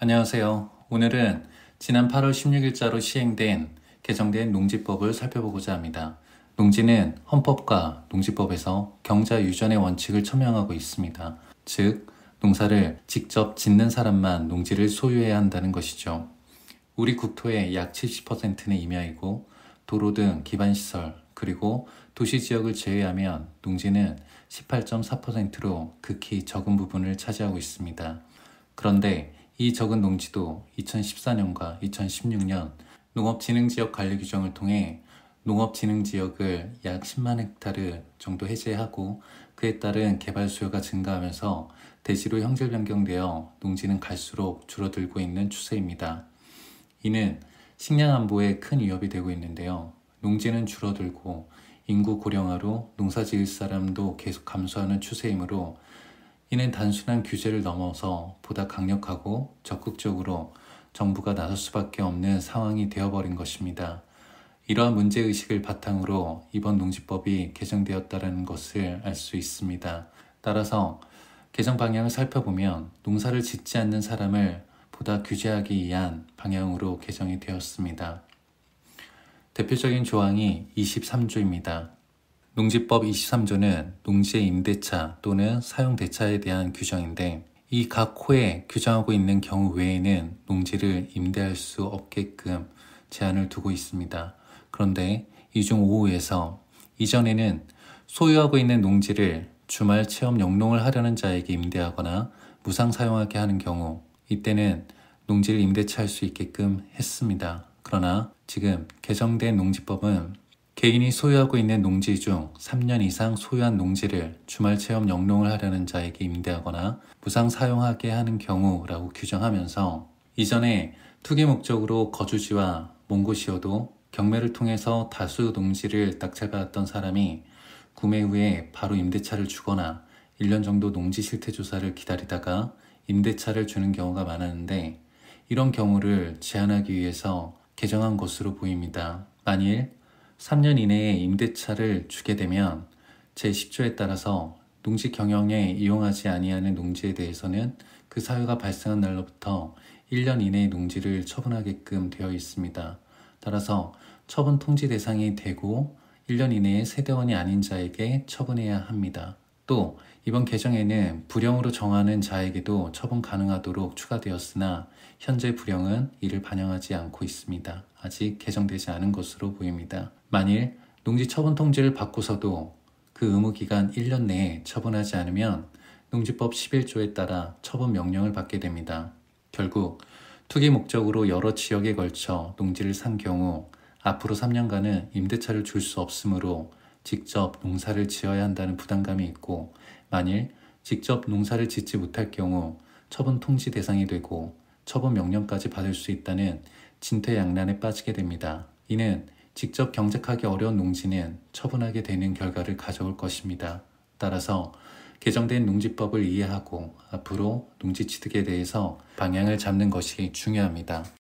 안녕하세요. 오늘은 지난 8월 16일자로 시행된 개정된 농지법을 살펴보고자 합니다. 농지는 헌법과 농지법에서 경자 유전의 원칙을 천명하고 있습니다. 즉, 농사를 직접 짓는 사람만 농지를 소유해야 한다는 것이죠. 우리 국토의 약 70%는 임야이고 도로 등 기반시설 그리고 도시지역을 제외하면 농지는 18.4%로 극히 적은 부분을 차지하고 있습니다. 그런데 이 적은 농지도 2014년과 2016년 농업진흥지역 관리 규정을 통해 농업진흥지역을 약 10만 헥타르 정도 해제하고 그에 따른 개발 수요가 증가하면서 대지로 형질 변경되어 농지는 갈수록 줄어들고 있는 추세입니다. 이는 식량 안보에 큰 위협이 되고 있는데요. 농지는 줄어들고 인구 고령화로 농사 지을 사람도 계속 감소하는 추세이므로 이는 단순한 규제를 넘어서 보다 강력하고 적극적으로 정부가 나설 수밖에 없는 상황이 되어버린 것입니다. 이러한 문제의식을 바탕으로 이번 농지법이 개정되었다는 것을 알 수 있습니다. 따라서 개정 방향을 살펴보면 농사를 짓지 않는 사람을 보다 규제하기 위한 방향으로 개정이 되었습니다. 대표적인 조항이 23조입니다. 농지법 23조는 농지의 임대차 또는 사용대차에 대한 규정인데 이 각 호에 규정하고 있는 경우 외에는 농지를 임대할 수 없게끔 제한을 두고 있습니다. 그런데 이 중 5호에서 이전에는 소유하고 있는 농지를 주말 체험 영농을 하려는 자에게 임대하거나 무상 사용하게 하는 경우 이때는 농지를 임대차할 수 있게끔 했습니다. 그러나 지금 개정된 농지법은 개인이 소유하고 있는 농지 중 3년 이상 소유한 농지를 주말 체험 영농을 하려는 자에게 임대하거나 무상 사용하게 하는 경우라고 규정하면서 이전에 투기 목적으로 거주지와 먼 곳이어도 경매를 통해서 다수 농지를 낙찰받았던 사람이 구매 후에 바로 임대차를 주거나 1년 정도 농지 실태 조사를 기다리다가 임대차를 주는 경우가 많았는데 이런 경우를 제한하기 위해서 개정한 것으로 보입니다. 만일 3년 이내에 임대차를 주게 되면 제10조에 따라서 농지 경영에 이용하지 아니하는 농지에 대해서는 그 사유가 발생한 날로부터 1년 이내의 농지를 처분하게끔 되어 있습니다. 따라서 처분 통지 대상이 되고 1년 이내에 세대원이 아닌 자에게 처분해야 합니다. 또 이번 개정에는 불령으로 정하는 자에게도 처분 가능하도록 추가되었으나 현재 불령은 이를 반영하지 않고 있습니다. 아직 개정되지 않은 것으로 보입니다. 만일 농지 처분 통지를 받고서도 그 의무기간 1년 내에 처분하지 않으면 농지법 11조에 따라 처분 명령을 받게 됩니다. 결국 투기 목적으로 여러 지역에 걸쳐 농지를 산 경우 앞으로 3년간은 임대차를 줄 수 없으므로 직접 농사를 지어야 한다는 부담감이 있고 만일 직접 농사를 짓지 못할 경우 처분 통지 대상이 되고 처분 명령까지 받을 수 있다는 진퇴양난에 빠지게 됩니다. 이는 직접 경작하기 어려운 농지는 처분하게 되는 결과를 가져올 것입니다. 따라서 개정된 농지법을 이해하고 앞으로 농지 취득에 대해서 방향을 잡는 것이 중요합니다.